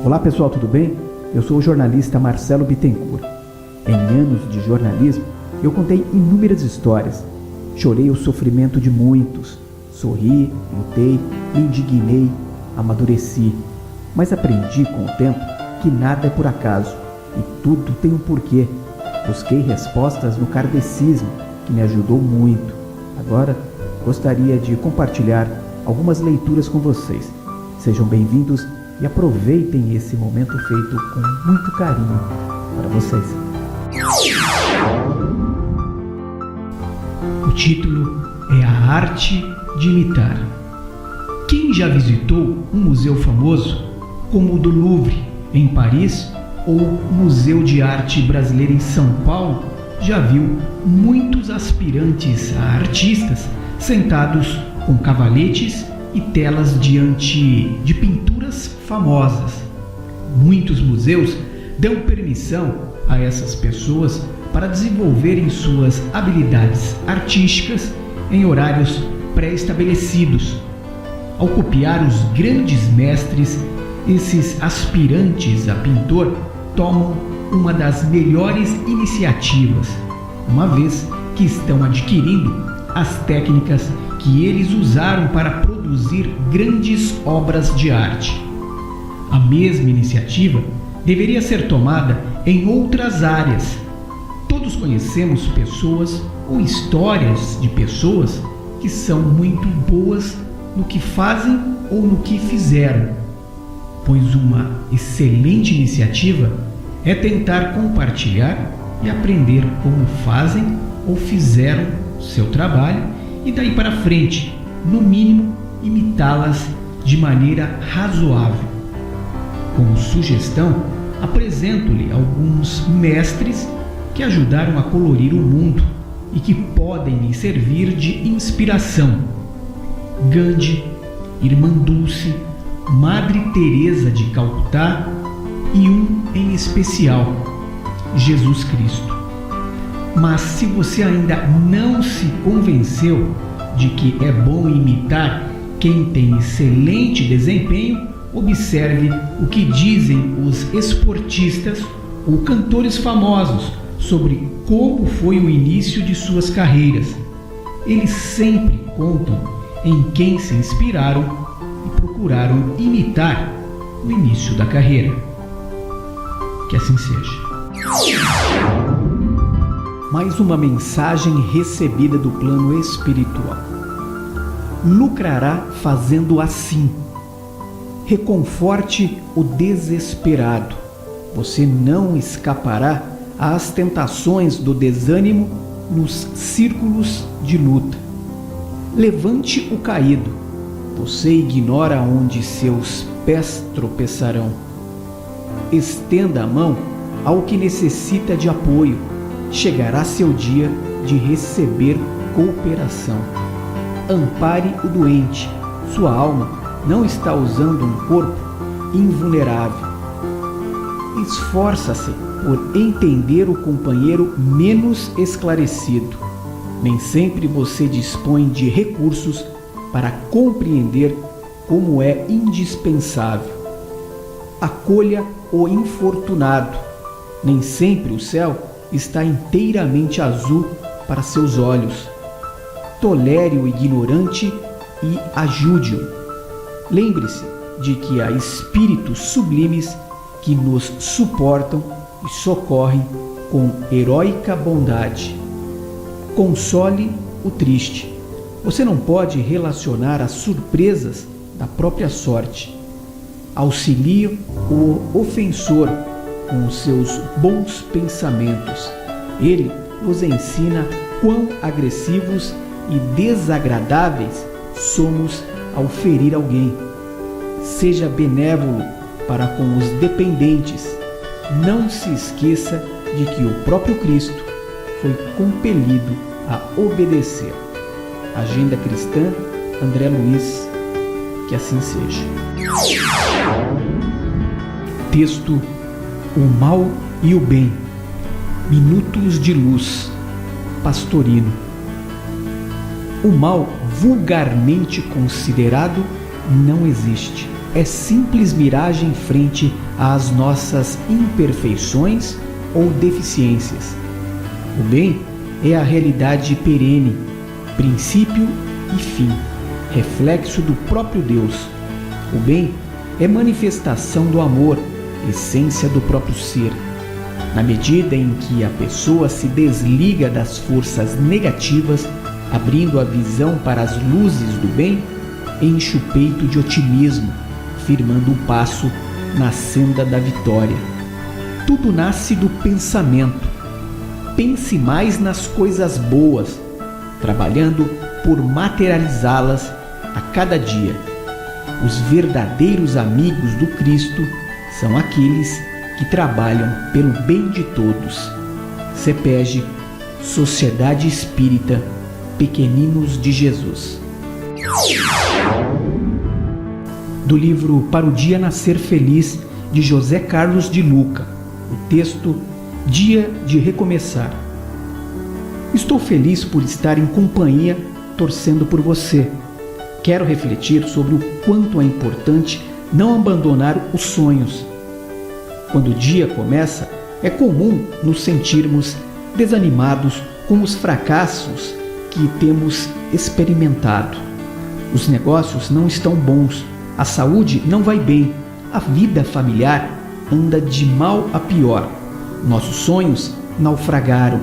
Olá pessoal, tudo bem? Eu sou o jornalista Marcelo Bittencourt. Em anos de jornalismo, eu contei inúmeras histórias. Chorei o sofrimento de muitos. Sorri, lutei, me indignei, amadureci. Mas aprendi com o tempo que nada é por acaso e tudo tem um porquê. Busquei respostas no kardecismo, que me ajudou muito. Agora, gostaria de compartilhar algumas leituras com vocês. Sejam bem-vindos e aproveitem esse momento feito com muito carinho para vocês. O título é A Arte de Imitar. Quem já visitou um museu famoso, como o do Louvre, em Paris, ou o Museu de Arte Brasileira em São Paulo, já viu muitos aspirantes a artistas sentados com cavaletes e telas diante de pinturas famosas. Muitos museus dão permissão a essas pessoas para desenvolverem suas habilidades artísticas em horários pré-estabelecidos. Ao copiar os grandes mestres, esses aspirantes a pintor tomam uma das melhores iniciativas, uma vez que estão adquirindo as técnicas que eles usaram para produzir grandes obras de arte. A mesma iniciativa deveria ser tomada em outras áreas. Todos conhecemos pessoas ou histórias de pessoas que são muito boas no que fazem ou no que fizeram, pois uma excelente iniciativa é tentar compartilhar e aprender como fazem ou fizeram seu trabalho e daí para frente, no mínimo, imitá-las de maneira razoável. Como sugestão, apresento-lhe alguns mestres que ajudaram a colorir o mundo e que podem lhe servir de inspiração. Gandhi, Irmã Dulce, Madre Teresa de Calcutá e um em especial, Jesus Cristo. Mas se você ainda não se convenceu de que é bom imitar quem tem excelente desempenho, observe o que dizem os esportistas ou cantores famosos sobre como foi o início de suas carreiras. Eles sempre contam em quem se inspiraram e procuraram imitar no início da carreira. Que assim seja. Mais uma mensagem recebida do plano espiritual. Lucrará fazendo assim. Reconforte o desesperado. Você não escapará às tentações do desânimo nos círculos de luta. Levante o caído. Você ignora onde seus pés tropeçarão. Estenda a mão ao que necessita de apoio. Chegará seu dia de receber cooperação. Ampare o doente. Sua alma não está usando um corpo invulnerável. Esforça-se por entender o companheiro menos esclarecido. Nem sempre você dispõe de recursos para compreender como é indispensável. Acolha o infortunado. Nem sempre o céu está inteiramente azul para seus olhos. Tolere o ignorante e ajude-o. Lembre-se de que há espíritos sublimes que nos suportam e socorrem com heróica bondade. Console o triste. Você não pode relacionar as surpresas da própria sorte. Auxilie o ofensor com os seus bons pensamentos. Ele nos ensina quão agressivos e desagradáveis somos ao ferir alguém. Seja benévolo para com os dependentes. Não se esqueça de que o próprio Cristo foi compelido a obedecer. Agenda Cristã, André Luiz, que assim seja. Texto: O Mal e o Bem. Minutos de Luz. Pastorino. O mal vulgarmente considerado não existe. é simples miragem frente às nossas imperfeições ou deficiências. O bem é a realidade perene, princípio e fim, reflexo do próprio Deus. O bem é manifestação do amor, essência do próprio ser. Na medida em que a pessoa se desliga das forças negativas, abrindo a visão para as luzes do bem, enche o peito de otimismo, firmando um passo na senda da vitória. Tudo nasce do pensamento. Pense mais nas coisas boas, trabalhando por materializá-las a cada dia. Os verdadeiros amigos do Cristo são aqueles que trabalham pelo bem de todos. CEPEG, Sociedade Espírita Pequeninos de Jesus. Do livro Para o Dia Nascer Feliz, de José Carlos de Luca. O texto Dia de Recomeçar. Estou feliz por estar em companhia, torcendo por você. Quero refletir sobre o quanto é importante não abandonar os sonhos. Quando o dia começa, é comum nos sentirmos desanimados com os fracassos que temos experimentado. Os negócios não estão bons, a saúde não vai bem, a vida familiar anda de mal a pior. Nossos sonhos naufragaram.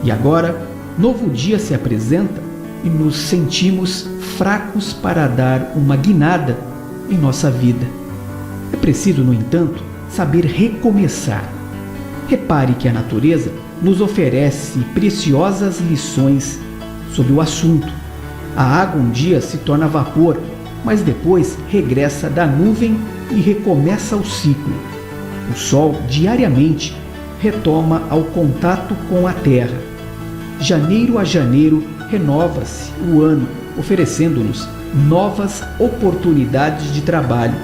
E agora, novo dia se apresenta e nos sentimos fracos para dar uma guinada em nossa vida. É preciso, no entanto, saber recomeçar. Repare que a natureza nos oferece preciosas lições sobre o assunto. A água um dia se torna vapor, mas depois regressa da nuvem e recomeça o ciclo. O sol diariamente retoma ao contato com a terra. Janeiro a janeiro renova-se o ano, oferecendo-nos novas oportunidades de trabalho.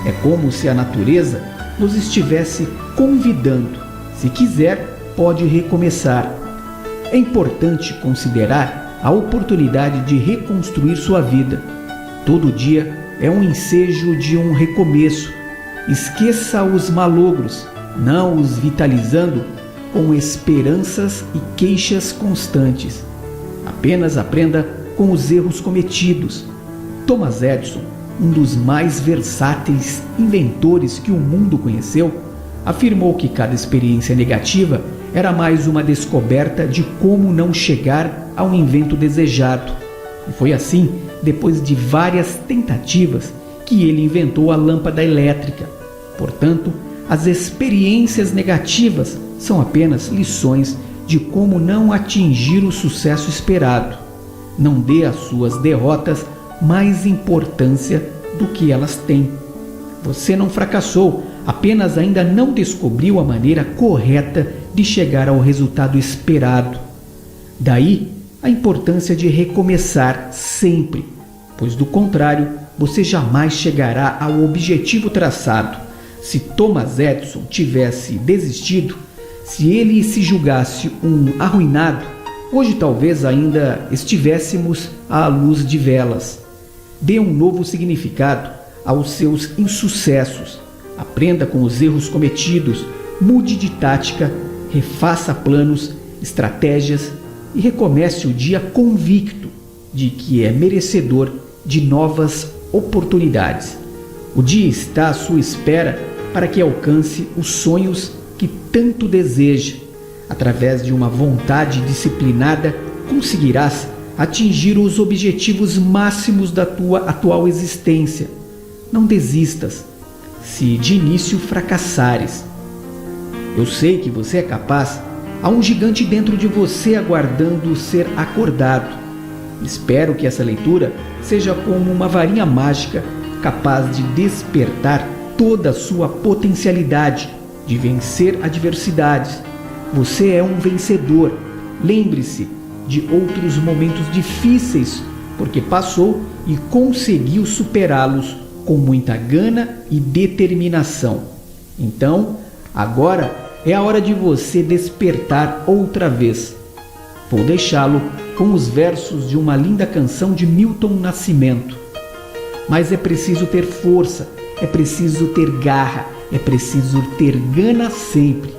É como se a natureza nos estivesse convidando. Se quiser, pode recomeçar. É importante considerar a oportunidade de reconstruir sua vida. Todo dia é um ensejo de um recomeço. Esqueça os malogros, não os vitalizando com esperanças e queixas constantes. Apenas aprenda com os erros cometidos. Thomas Edison, um dos mais versáteis inventores que o mundo conheceu, afirmou que cada experiência negativa era mais uma descoberta de como não chegar ao invento desejado. E foi assim, depois de várias tentativas, que ele inventou a lâmpada elétrica. Portanto, as experiências negativas são apenas lições de como não atingir o sucesso esperado. Não dê às suas derrotas mais importância do que elas têm. Você não fracassou, apenas ainda não descobriu a maneira correta de chegar ao resultado esperado. Daí a importância de recomeçar sempre, pois do contrário, você jamais chegará ao objetivo traçado. Se Thomas Edison tivesse desistido, se ele se julgasse um arruinado, hoje talvez ainda estivéssemos à luz de velas. Dê um novo significado aos seus insucessos. Aprenda com os erros cometidos, mude de tática, refaça planos, estratégias e recomece o dia convicto de que é merecedor de novas oportunidades. O dia está à sua espera para que alcance os sonhos que tanto deseja. Através de uma vontade disciplinada, conseguirás atingir os objetivos máximos da tua atual existência. Não desistas, se de início fracassares. Eu sei que você é capaz. Há um gigante dentro de você aguardando ser acordado. Espero que essa leitura seja como uma varinha mágica capaz de despertar toda a sua potencialidade de vencer adversidades. Você é um vencedor. Lembre-se de outros momentos difíceis, porque passou e conseguiu superá-los com muita gana e determinação. Então, agora é a hora de você despertar outra vez. Vou deixá-lo com os versos de uma linda canção de Milton Nascimento. Mas é preciso ter força, é preciso ter garra, é preciso ter gana sempre.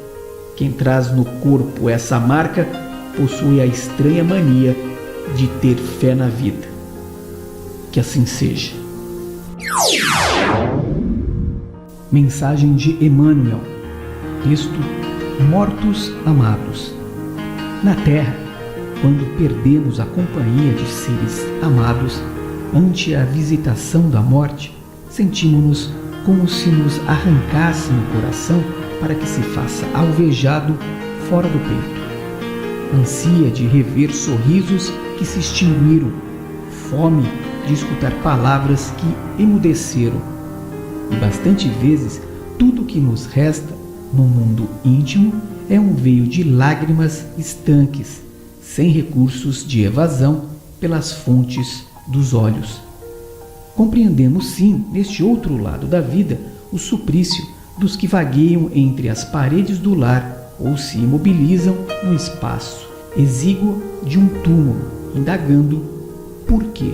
Quem traz no corpo essa marca possui a estranha mania de ter fé na vida. Que assim seja. Mensagem de Emmanuel. Texto: Mortos amados. Na Terra, quando perdemos a companhia de seres amados ante a visitação da morte, sentimos-nos como se nos arrancassem o coração para que se faça alvejado fora do peito. Ansia de rever sorrisos que se extinguiram, fome de escutar palavras que emudeceram. E bastante vezes tudo que nos resta no mundo íntimo é um veio de lágrimas estanques, sem recursos de evasão pelas fontes dos olhos. Compreendemos sim, neste outro lado da vida, o suplício dos que vagueiam entre as paredes do lar ou se imobilizam no espaço exíguo de um túmulo, indagando por quê.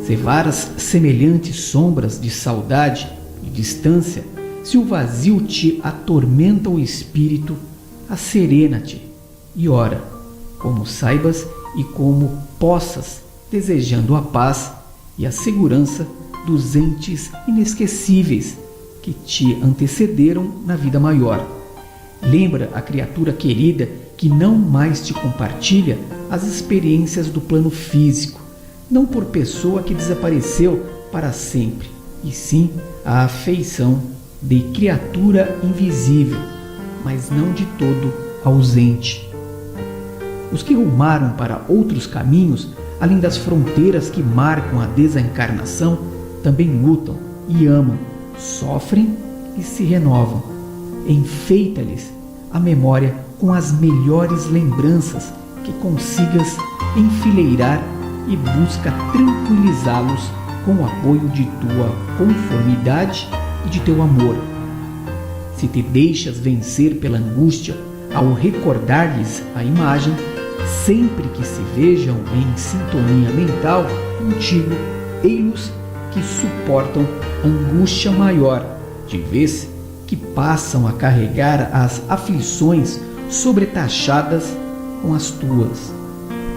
Se varas semelhantes sombras de saudade e distância, se o vazio te atormenta o espírito, asserena-te e ora, como saibas e como possas, desejando a paz e a segurança dos entes inesquecíveis que te antecederam na vida maior. Lembra a criatura querida que não mais te compartilha as experiências do plano físico, não por pessoa que desapareceu para sempre, e sim a afeição de criatura invisível, mas não de todo ausente. Os que rumaram para outros caminhos, além das fronteiras que marcam a desencarnação, também lutam e amam, sofrem e se renovam. Enfeita-lhes a memória com as melhores lembranças que consigas enfileirar e busca tranquilizá-los com o apoio de tua conformidade e de teu amor. Se te deixas vencer pela angústia ao recordar-lhes a imagem, sempre que se vejam em sintonia mental contigo, ei-los que suportam angústia maior, de vez que passam a carregar as aflições sobretaxadas com as tuas.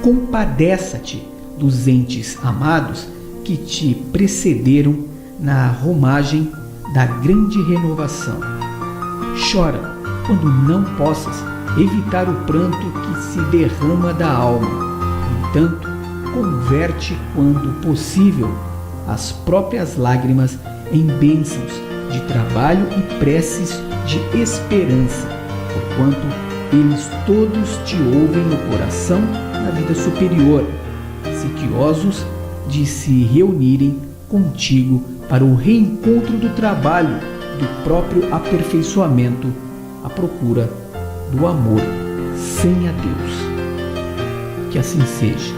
Compadece-te dos entes amados que te precederam na romagem da grande renovação. Chora quando não possas evitar o pranto que se derrama da alma. Entanto, converte, quando possível, as próprias lágrimas em bênçãos de trabalho e preces de esperança, porquanto eles todos te ouvem no coração na vida superior, sequiosos de se reunirem contigo para o reencontro do trabalho, do próprio aperfeiçoamento, à procura do amor sem adeus. Que assim seja.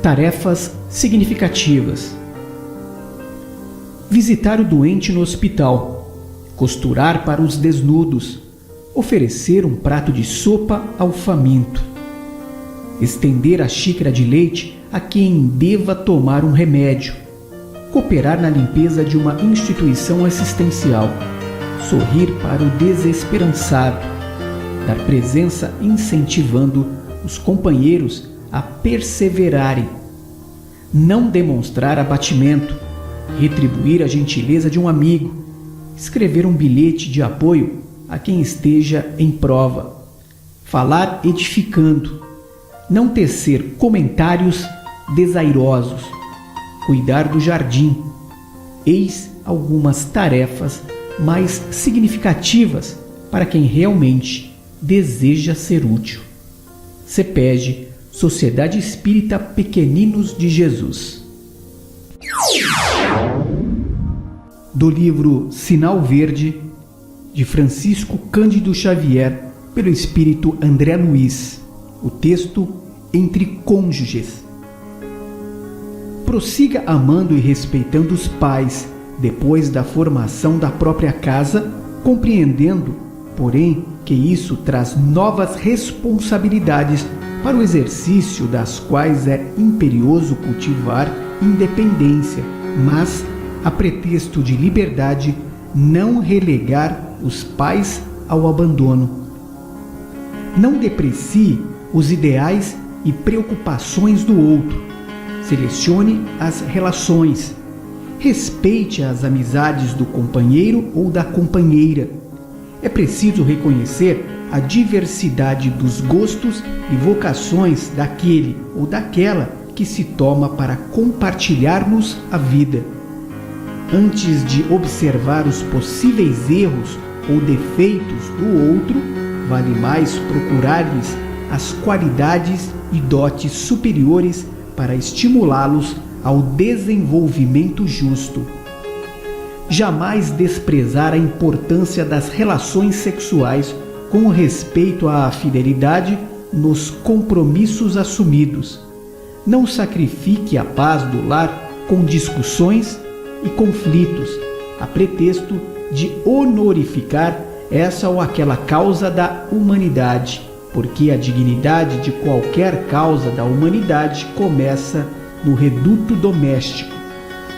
Tarefas significativas: visitar o doente no hospital, costurar para os desnudos, oferecer um prato de sopa ao faminto, estender a xícara de leite a quem deva tomar um remédio, cooperar na limpeza de uma instituição assistencial, sorrir para o desesperançado, dar presença incentivando os companheiros a perseverarem, não demonstrar abatimento, retribuir a gentileza de um amigo, escrever um bilhete de apoio a quem esteja em prova, falar edificando, não tecer comentários desairosos, cuidar do jardim. Eis algumas tarefas mais significativas para quem realmente deseja ser útil. CEPEG, Sociedade Espírita Pequeninos de Jesus. Do livro Sinal Verde, de Francisco Cândido Xavier, pelo espírito André Luiz. O texto Entre Cônjuges. Prossiga amando e respeitando os pais depois da formação da própria casa, compreendendo, porém, que isso traz novas responsabilidades para o exercício das quais é imperioso cultivar independência, mas, a pretexto de liberdade, não relegar os pais ao abandono. Não deprecie os ideais e preocupações do outro. Selecione as relações. Respeite as amizades do companheiro ou da companheira. É preciso reconhecer a diversidade dos gostos e vocações daquele ou daquela que se toma para compartilharmos a vida. Antes de observar os possíveis erros ou defeitos do outro, vale mais procurar-lhes as qualidades e dotes superiores para estimulá-los ao desenvolvimento justo. Jamais desprezar a importância das relações sexuais com respeito à fidelidade nos compromissos assumidos. Não sacrifique a paz do lar com discussões e conflitos, a pretexto de honorificar essa ou aquela causa da humanidade, porque a dignidade de qualquer causa da humanidade começa no reduto doméstico.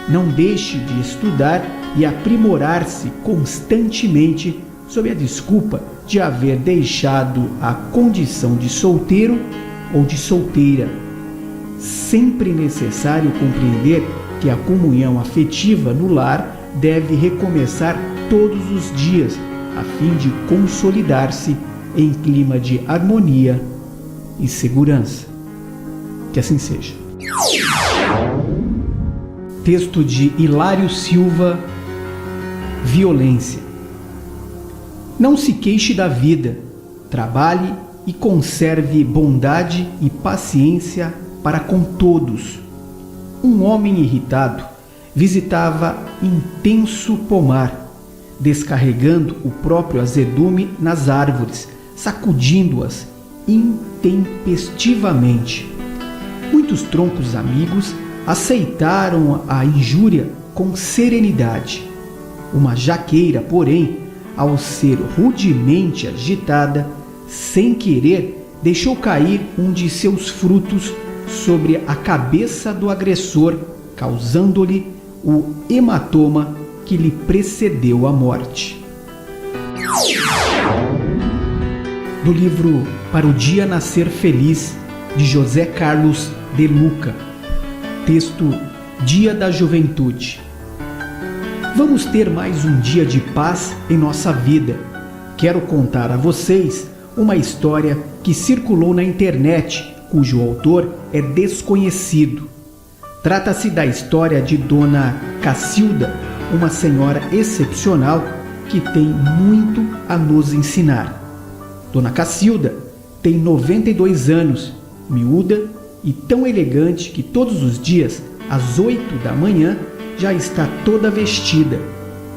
Não deixe de estudar e aprimorar-se constantemente sob a desculpa de haver deixado a condição de solteiro ou de solteira. Sempre necessário compreender que a comunhão afetiva no lar deve recomeçar todos os dias, a fim de consolidar-se em clima de harmonia e segurança. Que assim seja. Texto de Hilário Silva, Violência. Não se queixe da vida, trabalhe e conserve bondade e paciência para com todos. Um homem irritado visitava intenso pomar, descarregando o próprio azedume nas árvores, sacudindo-as intempestivamente. Muitos troncos amigos aceitaram a injúria com serenidade. Uma jaqueira, porém, ao ser rudemente agitada, sem querer, deixou cair um de seus frutos sobre a cabeça do agressor, causando-lhe o hematoma que lhe precedeu a morte. Do livro Para o Dia Nascer Feliz, de José Carlos de Luca. Texto Dia da Juventude. Vamos ter mais um dia de paz em nossa vida. Quero contar a vocês uma história que circulou na internet, cujo autor é desconhecido. Trata-se da história de Dona Cacilda, uma senhora excepcional que tem muito a nos ensinar. Dona Cacilda tem 92 anos, miúda e tão elegante que todos os dias, às 8 da manhã, já está toda vestida,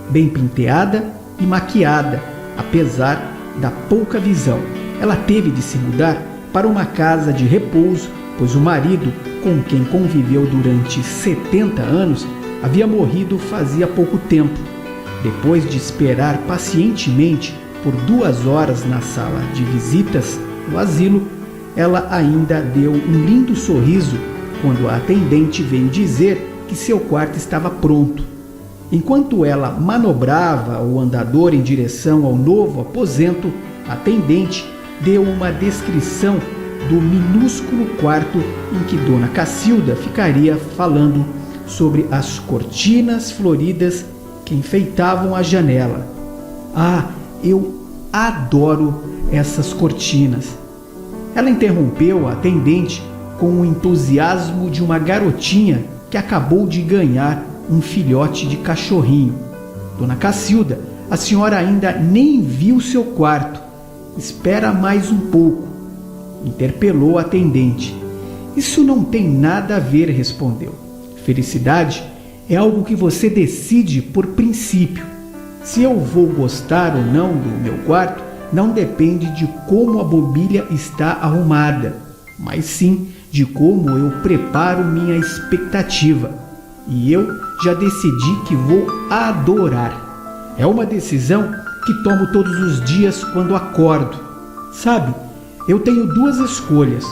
bem penteada e maquiada, apesar da pouca visão. Ela teve de se mudar para uma casa de repouso, pois o marido, com quem conviveu durante 70 anos, havia morrido fazia pouco tempo. Depois de esperar pacientemente por 2 horas na sala de visitas do asilo, ela ainda deu um lindo sorriso quando a atendente veio dizer que seu quarto estava pronto. Enquanto ela manobrava o andador em direção ao novo aposento, a atendente deu uma descrição do minúsculo quarto em que Dona Cacilda ficaria falando sobre as cortinas floridas que enfeitavam a janela. Ah, eu adoro essas cortinas. Ela interrompeu a atendente com o entusiasmo de uma garotinha que acabou de ganhar um filhote de cachorrinho. Dona Cacilda, a senhora ainda nem viu seu quarto. Espera mais um pouco, interpelou a atendente. Isso não tem nada a ver, respondeu. Felicidade é algo que você decide por princípio. Se eu vou gostar ou não do meu quarto, não depende de como a mobília está arrumada, mas sim de como eu preparo minha expectativa. E eu já decidi que vou adorar. É uma decisão que tomo todos os dias quando acordo. Sabe, eu tenho 2 escolhas: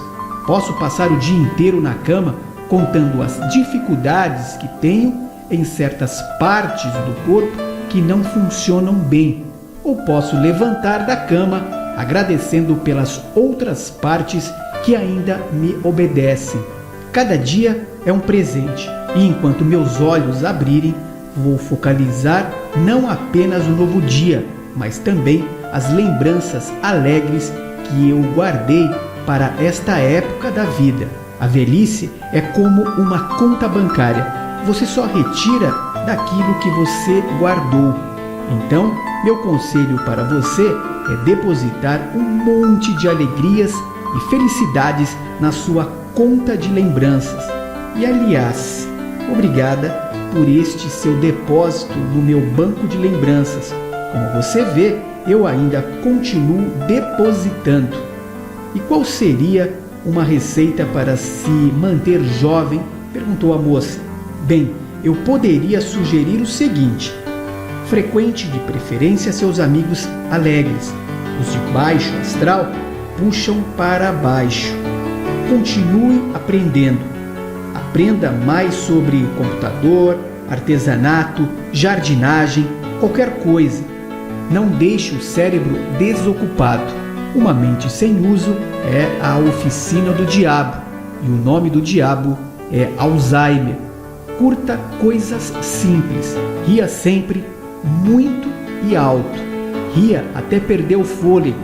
Posso passar o dia inteiro na cama contando as dificuldades que tenho em certas partes do corpo que não funcionam bem, ou posso levantar da cama agradecendo pelas outras partes que ainda me obedecem. Cada dia é um presente e enquanto meus olhos abrirem, vou focalizar não apenas o novo dia, mas também as lembranças alegres que eu guardei para esta época da vida. A velhice é como uma conta bancária. Você só retira daquilo que você guardou. Então, meu conselho para você é depositar um monte de alegrias e felicidades na sua conta de lembranças. E aliás, obrigada por este seu depósito no meu banco de lembranças. Como você vê, eu ainda continuo depositando. E qual seria uma receita para se manter jovem? Perguntou a moça. Bem, eu poderia sugerir o seguinte: frequente de preferência seus amigos alegres. Os de baixo astral puxam para baixo. Continue aprendendo. Aprenda mais sobre computador, artesanato, jardinagem, qualquer coisa. Não deixe o cérebro desocupado. Uma mente sem uso é a oficina do diabo, e o nome do diabo é Alzheimer. Curta coisas simples. Ria sempre, muito e alto. Ria até perder o fôlego.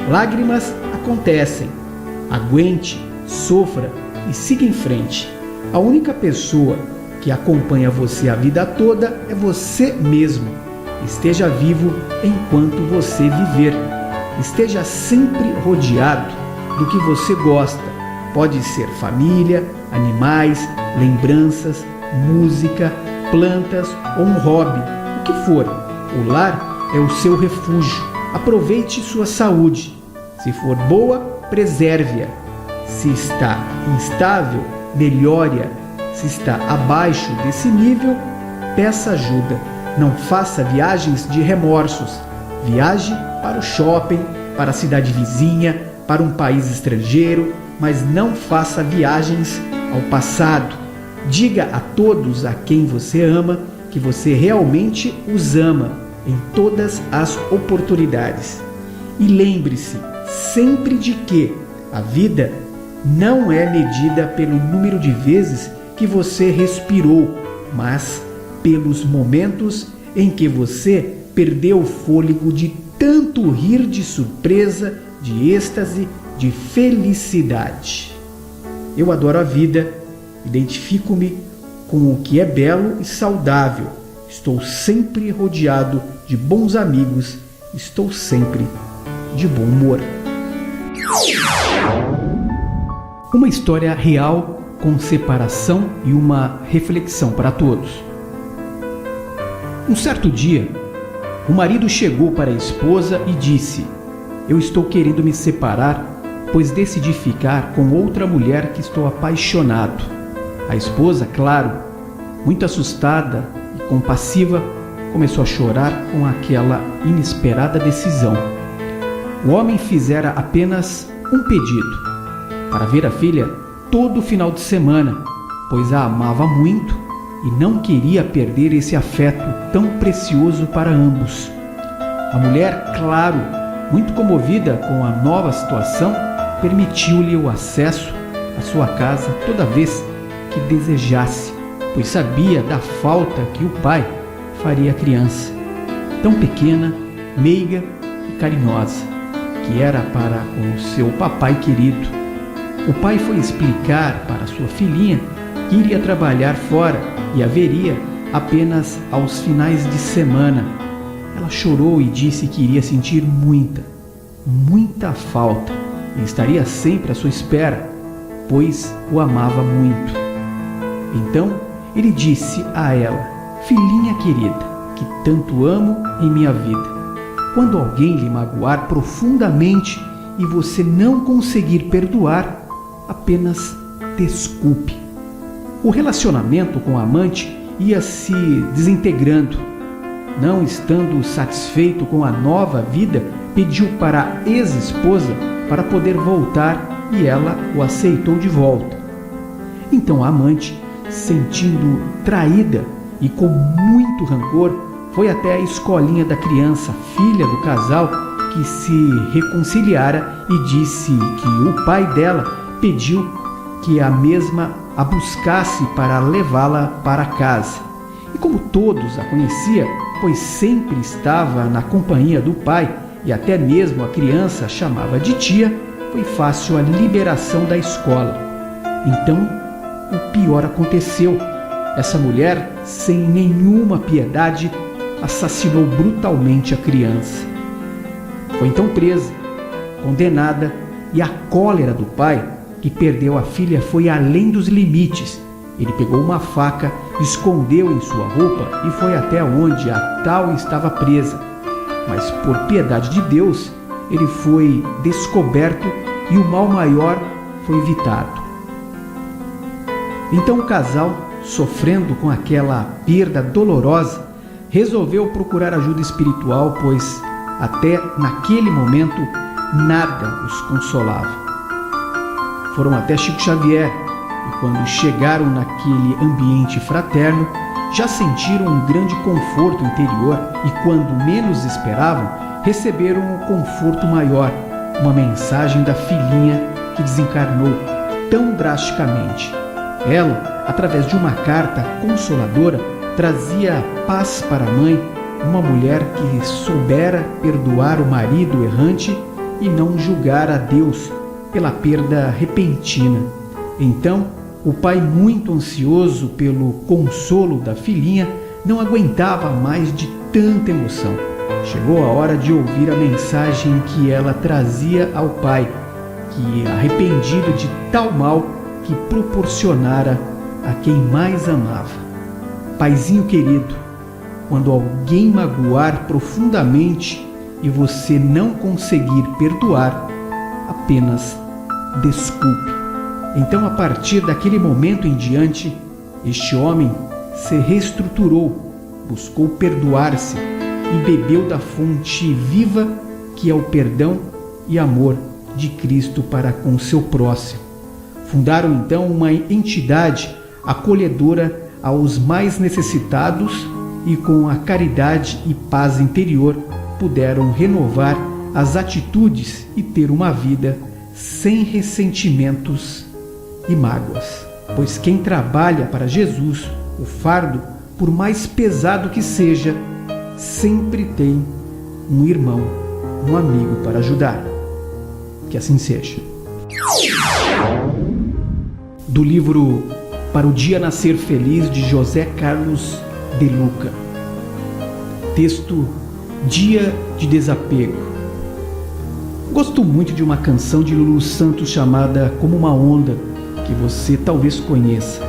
Lágrimas acontecem. Aguente, sofra e siga em frente. A única pessoa que acompanha você a vida toda é você mesmo. Esteja vivo enquanto você viver. Esteja sempre rodeado do que você gosta. Pode ser família, animais, lembranças, música, plantas ou um hobby, o que for. O lar é o seu refúgio. Aproveite sua saúde. Se for boa, preserve-a. Se está instável, melhore-a. Se está abaixo desse nível, peça ajuda. Não faça viagens de remorsos. Viaje para o shopping, para a cidade vizinha, para um país estrangeiro, mas não faça viagens ao passado. Diga a todos a quem você ama que você realmente os ama em todas as oportunidades. E lembre-se sempre de que a vida não é medida pelo número de vezes que você respirou, mas pelos momentos em que você perdeu o fôlego de tanto rir de surpresa, de êxtase, de felicidade. Eu adoro a vida, identifico-me com o que é belo e saudável. Estou sempre rodeado de bons amigos, estou sempre de bom humor. Uma história real com separação e uma reflexão para todos. Um certo dia, o marido chegou para a esposa e disse: "Eu estou querendo me separar, pois decidi ficar com outra mulher que estou apaixonado." A esposa, claro, muito assustada e compassiva, começou a chorar com aquela inesperada decisão. O homem fizera apenas um pedido: para ver a filha todo final de semana, pois a amava muito e não queria perder esse afeto tão precioso para ambos. A mulher, claro, muito comovida com a nova situação, permitiu-lhe o acesso à sua casa toda vez que desejasse, pois sabia da falta que o pai faria à criança, tão pequena, meiga e carinhosa, que era para com o seu papai querido. O pai foi explicar para sua filhinha que iria trabalhar fora e a veria apenas aos finais de semana. Ela chorou e disse que iria sentir muita falta e estaria sempre à sua espera, pois o amava muito. Então ele disse a ela: "Filhinha querida, que tanto amo em minha vida, quando alguém lhe magoar profundamente e você não conseguir perdoar, apenas desculpe." O relacionamento com a amante ia se desintegrando. Não estando satisfeito com a nova vida, pediu para a ex-esposa para poder voltar e ela o aceitou de volta. Então a amante, sentindo traída e com muito rancor, foi até a escolinha da criança, filha do casal, que se reconciliara, e disse que o pai dela pediu que a mesma a buscasse para levá-la para casa. E como todos a conheciam, pois sempre estava na companhia do pai, e até mesmo a criança chamava de tia, foi fácil a liberação da escola. Então, o pior aconteceu. Essa mulher, sem nenhuma piedade, assassinou brutalmente a criança. Foi então presa, condenada, e a cólera do pai, que perdeu a filha, foi além dos limites. Ele pegou uma faca, escondeu em sua roupa e foi até onde a tal estava presa. Mas por piedade de Deus, ele foi descoberto e o mal maior foi evitado. Então o casal, sofrendo com aquela perda dolorosa, resolveu procurar ajuda espiritual, pois até naquele momento nada os consolava. Foram até Chico Xavier e, quando chegaram naquele ambiente fraterno, já sentiram um grande conforto interior e, quando menos esperavam, receberam um conforto maior, uma mensagem da filhinha que desencarnou tão drasticamente. Ela, através de uma carta consoladora, trazia paz para a mãe, uma mulher que soubera perdoar o marido errante e não julgar a Deus pela perda repentina. Então, o pai, muito ansioso pelo consolo da filhinha, não aguentava mais de tanta emoção. Chegou a hora de ouvir a mensagem que ela trazia ao pai, que, arrependido de tal mal que proporcionara a quem mais amava. Paizinho querido, quando alguém magoar profundamente e você não conseguir perdoar, apenas desculpe. Então, a partir daquele momento em diante, este homem se reestruturou, buscou perdoar-se e bebeu da fonte viva que é o perdão e amor de Cristo para com seu próximo. Fundaram então uma entidade acolhedora aos mais necessitados e, com a caridade e paz interior, puderam renovar as atitudes e ter uma vida sem ressentimentos e mágoas. Pois quem trabalha para Jesus, o fardo, por mais pesado que seja, sempre tem um irmão, um amigo para ajudar. Que assim seja. Do livro Para o Dia Nascer Feliz, de José Carlos de Luca. Texto: Dia de Desapego. Gosto muito de uma canção de Lulu Santos chamada Como uma Onda, que você talvez conheça.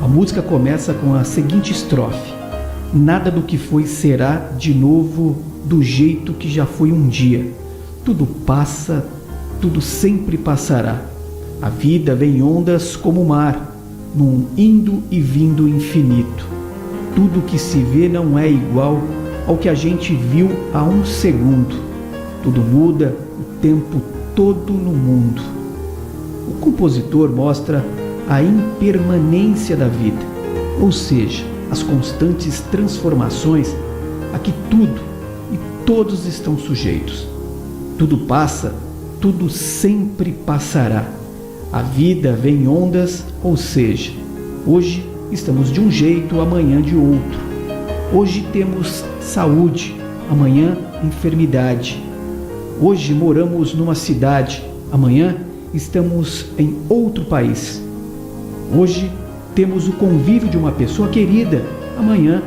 A música começa com a seguinte estrofe: nada do que foi será de novo do jeito que já foi um dia. Tudo passa, tudo sempre passará. A vida vem em ondas como o mar, num indo e vindo infinito. Tudo que se vê não é igual ao que a gente viu há um segundo. Tudo muda o tempo todo no mundo. O compositor mostra a impermanência da vida, ou seja, as constantes transformações a que tudo e todos estão sujeitos. Tudo passa, tudo sempre passará. A vida vem em ondas, ou seja, hoje estamos de um jeito, amanhã de outro. Hoje temos saúde, amanhã enfermidade. Hoje moramos numa cidade, amanhã estamos em outro país. Hoje temos o convívio de uma pessoa querida, amanhã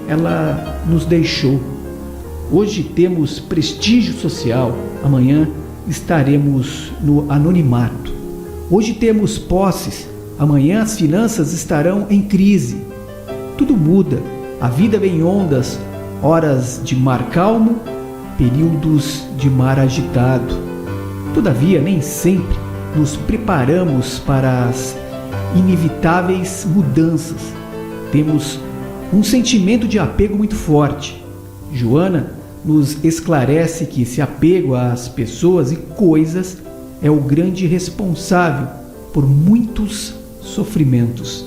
ela nos deixou. Hoje temos prestígio social, amanhã estaremos no anonimato. Hoje temos posses, amanhã as finanças estarão em crise. Tudo muda, a vida vem em ondas, horas de mar calmo, períodos de mar agitado. Todavia, nem sempre nos preparamos para as inevitáveis mudanças. Temos um sentimento de apego muito forte. Joana nos esclarece que esse apego às pessoas e coisas é o grande responsável por muitos sofrimentos.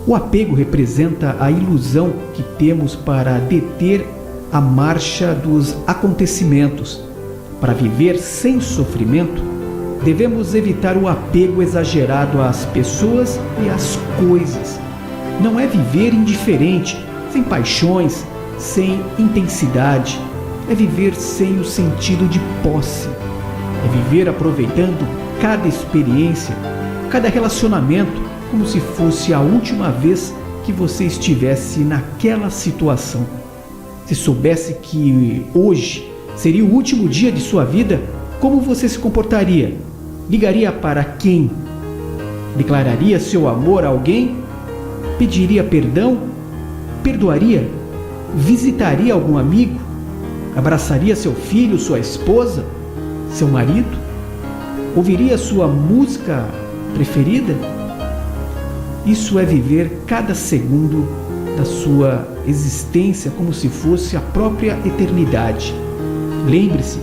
O apego representa a ilusão que temos para deter a marcha dos acontecimentos. Para viver sem sofrimento, devemos evitar o apego exagerado às pessoas e às coisas. Não é viver indiferente, sem paixões, sem intensidade. É viver sem o sentido de posse. É viver aproveitando cada experiência, cada relacionamento, como se fosse a última vez que você estivesse naquela situação. Se soubesse que hoje seria o último dia de sua vida, como você se comportaria? Ligaria para quem? Declararia seu amor a alguém? Pediria perdão? Perdoaria? Visitaria algum amigo? Abraçaria seu filho, sua esposa, seu marido? Ouviria sua música preferida? Isso é viver cada segundo da sua existência como se fosse a própria eternidade. Lembre-se,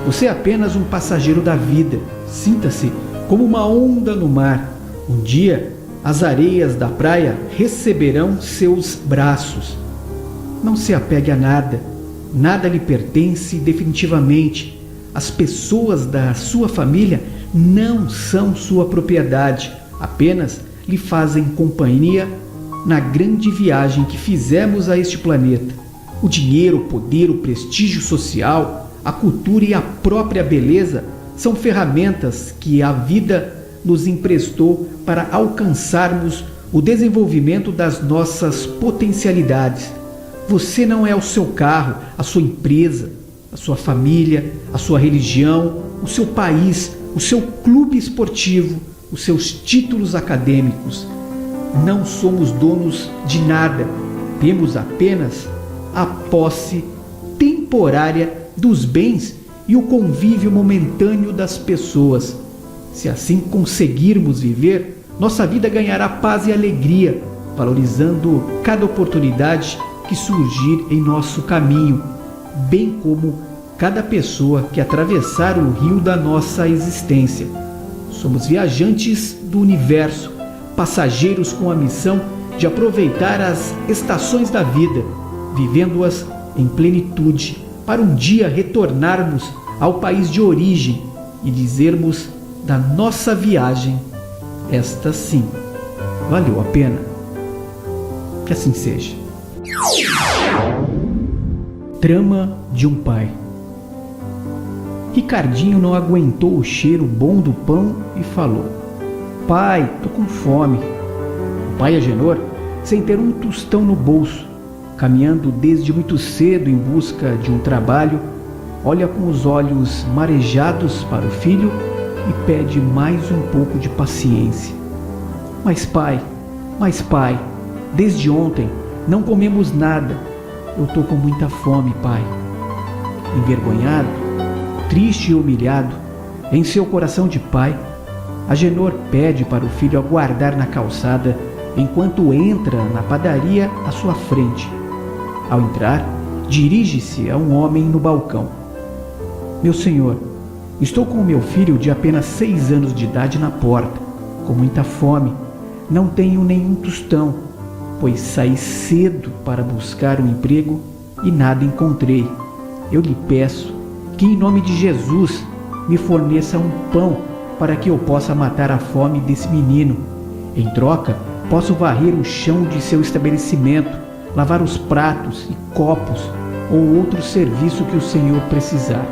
você é apenas um passageiro da vida. Sinta-se como uma onda no mar. Um dia, as areias da praia receberão seus braços. Não se apegue a nada. Nada lhe pertence definitivamente. As pessoas da sua família não são sua propriedade. Apenas lhe fazem companhia na grande viagem que fizemos a este planeta. O dinheiro, o poder, o prestígio social, a cultura e a própria beleza são ferramentas que a vida nos emprestou para alcançarmos o desenvolvimento das nossas potencialidades. Você não é o seu carro, a sua empresa, a sua família, a sua religião, o seu país, o seu clube esportivo, os seus títulos acadêmicos. Não somos donos de nada, temos apenas a posse temporária dos bens e o convívio momentâneo das pessoas. Se assim conseguirmos viver, nossa vida ganhará paz e alegria, valorizando cada oportunidade que surgir em nosso caminho, bem como cada pessoa que atravessar o rio da nossa existência. Somos viajantes do universo, passageiros com a missão de aproveitar as estações da vida, vivendo-as em plenitude, para um dia retornarmos ao país de origem e dizermos da nossa viagem: esta sim, valeu a pena. Que assim seja. Trama de um pai. Ricardinho não aguentou o cheiro bom do pão e falou: pai, tô com fome. O pai Agenor, sem ter um tostão no bolso, caminhando desde muito cedo em busca de um trabalho, olha com os olhos marejados para o filho e pede mais um pouco de paciência. Mas pai, desde ontem não comemos nada. Eu tô com muita fome, pai. Envergonhado, triste e humilhado, em seu coração de pai, Agenor pede para o filho aguardar na calçada enquanto entra na padaria à sua frente. Ao entrar, dirige-se a um homem no balcão. Meu senhor, estou com o meu filho de apenas 6 anos de idade na porta, com muita fome. Não tenho nenhum tostão, pois saí cedo para buscar um emprego e nada encontrei. Eu lhe peço que, em nome de Jesus, me forneça um pão para que eu possa matar a fome desse menino. Em troca, posso varrer o chão de seu estabelecimento, lavar os pratos e copos ou outro serviço que o senhor precisar.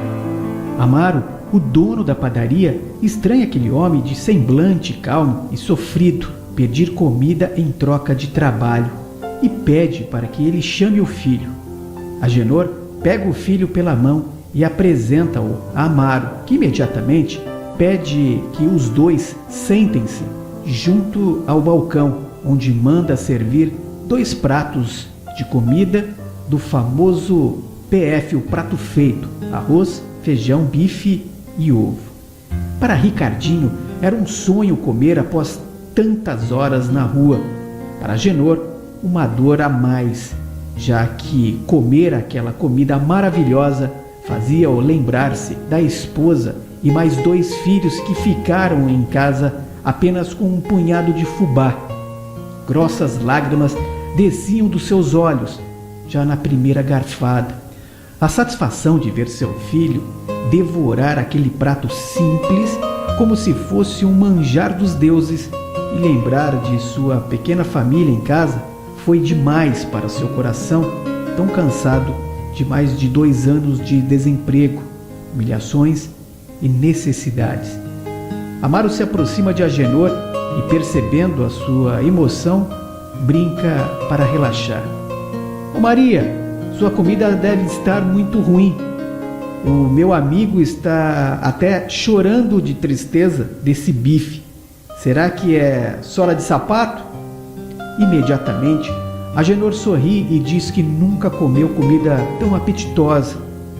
Amaro, o dono da padaria, estranha aquele homem de semblante calmo e sofrido pedir comida em troca de trabalho e pede para que ele chame o filho. Agenor pega o filho pela mão e apresenta-o a Amaro, que imediatamente pede que os dois sentem-se junto ao balcão, onde manda servir 2 pratos de comida do famoso PF, o prato feito: arroz, feijão, bife e ovo. Para Ricardinho era um sonho comer após tantas horas na rua. Para Agenor, uma dor a mais, já que comer aquela comida maravilhosa fazia-o lembrar-se da esposa e mais 2 filhos que ficaram em casa apenas com um punhado de fubá. Grossas lágrimas desciam dos seus olhos, já na primeira garfada. A satisfação de ver seu filho devorar aquele prato simples como se fosse um manjar dos deuses e lembrar de sua pequena família em casa foi demais para seu coração, tão cansado de mais de 2 anos de desemprego, humilhações e necessidades. Amaro se aproxima de Agenor e, percebendo a sua emoção, brinca para relaxar. Ô Maria, sua comida deve estar muito ruim. O meu amigo está até chorando de tristeza desse bife. Será que é sola de sapato? Imediatamente, Agenor sorri e diz que nunca comeu comida tão apetitosa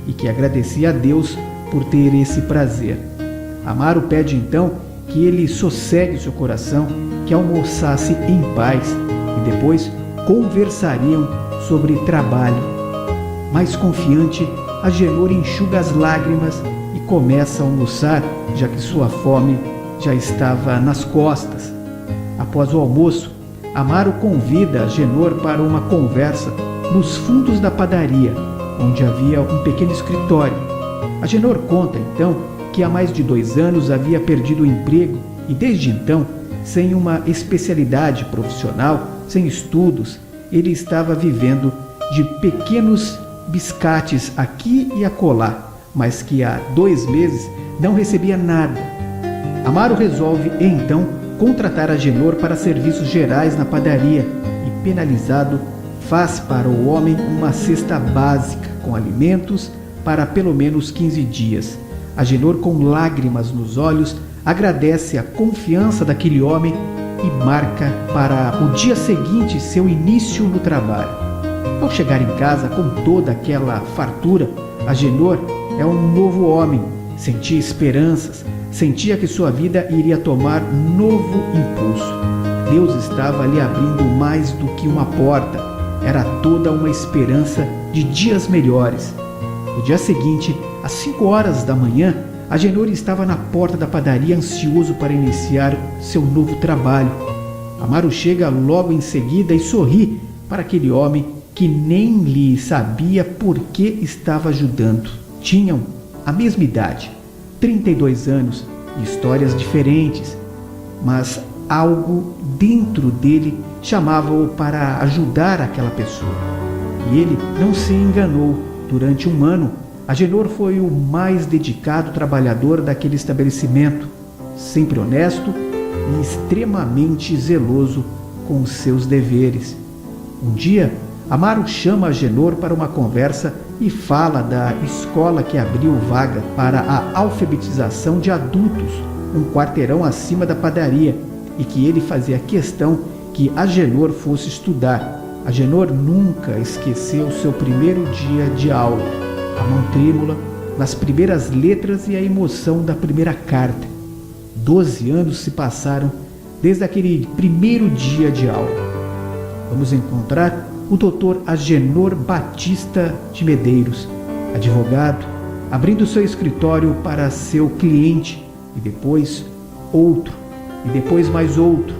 e que agradecia a Deus por ter esse prazer. Amaro pede então que ele sossegue seu coração, que almoçasse em paz e depois conversariam sobre trabalho. Mais confiante, Agenor enxuga as lágrimas e começa a almoçar, já que sua fome já estava nas costas. Após o almoço, Amaro convida Agenor para uma conversa nos fundos da padaria, onde havia um pequeno escritório. Agenor conta então que há mais de 2 anos havia perdido o emprego e desde então, sem uma especialidade profissional, sem estudos, ele estava vivendo de pequenos biscates aqui e acolá, mas que há 2 meses não recebia nada. Amaro resolve então contratar Agenor para serviços gerais na padaria e, penalizado, faz para o homem uma cesta básica com alimentos para pelo menos 15 dias. Agenor, com lágrimas nos olhos, agradece a confiança daquele homem e marca para o dia seguinte seu início no trabalho. Ao chegar em casa com toda aquela fartura, Agenor é um novo homem, sentia esperanças, sentia que sua vida iria tomar novo impulso. Deus estava lhe abrindo mais do que uma porta, era toda uma esperança de dias melhores. No dia seguinte, às 5 horas da manhã, Agenor estava na porta da padaria ansioso para iniciar seu novo trabalho. Amaro chega logo em seguida e sorri para aquele homem que nem lhe sabia por que estava ajudando. Tinham a mesma idade, 32 anos, e histórias diferentes, mas algo dentro dele chamava-o para ajudar aquela pessoa. E ele não se enganou. Durante 1 ano, Agenor foi o mais dedicado trabalhador daquele estabelecimento, sempre honesto e extremamente zeloso com os seus deveres. Um dia, Amaro chama Agenor para uma conversa e fala da escola que abriu vaga para a alfabetização de adultos, um quarteirão acima da padaria, e que ele fazia questão que Agenor fosse estudar. Agenor nunca esqueceu seu primeiro dia de aula, a mão trêmula nas primeiras letras e a emoção da primeira carta. 12 anos se passaram desde aquele primeiro dia de aula. Vamos encontrar o Dr. Agenor Batista de Medeiros, advogado, abrindo seu escritório para seu cliente, e depois outro, e depois mais outro.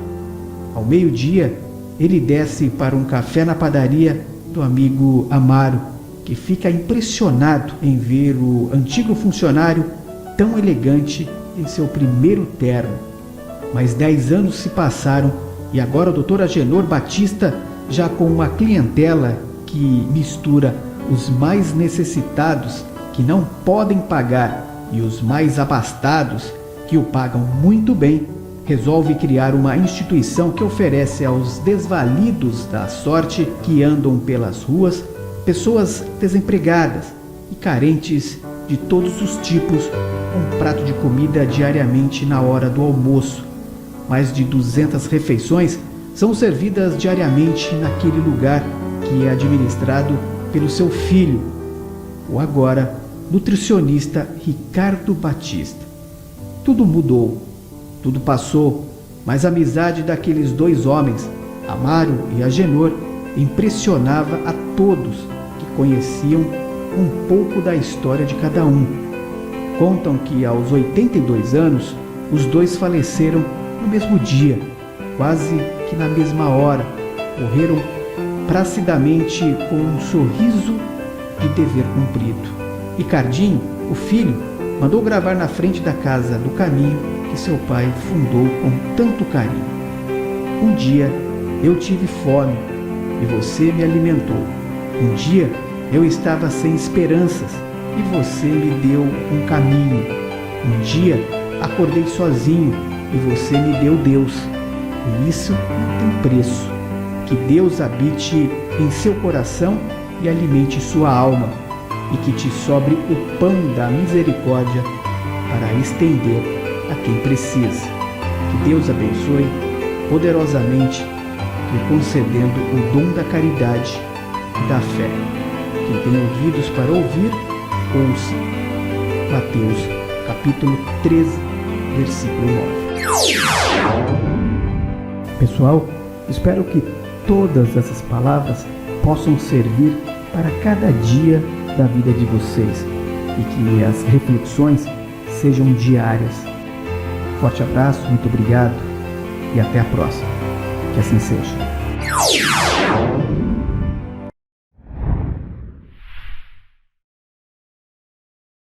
Ao meio-dia, ele desce para um café na padaria do amigo Amaro, que fica impressionado em ver o antigo funcionário tão elegante em seu primeiro terno. Mas 10 anos se passaram e agora o Dr. Agenor Batista, já com uma clientela que mistura os mais necessitados que não podem pagar e os mais abastados que o pagam muito bem, resolve criar uma instituição que oferece aos desvalidos da sorte que andam pelas ruas, pessoas desempregadas e carentes de todos os tipos, um prato de comida diariamente na hora do almoço. Mais de 200 refeições são servidas diariamente naquele lugar que é administrado pelo seu filho, o agora nutricionista Ricardo Batista. Tudo mudou, tudo passou, mas a amizade daqueles 2 homens, Amaro e Agenor, impressionava a todos que conheciam um pouco da história de cada um. Contam que aos 82 anos, os dois faleceram no mesmo dia, quase que na mesma hora. Morreram placidamente com um sorriso de dever cumprido. Ricardinho, o filho, mandou gravar na frente da casa do caminho que seu pai fundou com tanto carinho. Um dia eu tive fome e você me alimentou. Um dia eu estava sem esperanças e você me deu um caminho. Um dia acordei sozinho e você me deu Deus. E isso não tem preço. Que Deus habite em seu coração e alimente sua alma, e que te sobre o pão da misericórdia para estender a quem precisa. Que Deus abençoe poderosamente, lhe concedendo o dom da caridade e da fé. Quem tem ouvidos para ouvir, ouça. Mateus, capítulo 13, versículo 9. Pessoal, espero que todas essas palavras possam servir para cada dia da vida de vocês e que as reflexões sejam diárias. Forte abraço, muito obrigado e até a próxima. Que assim seja.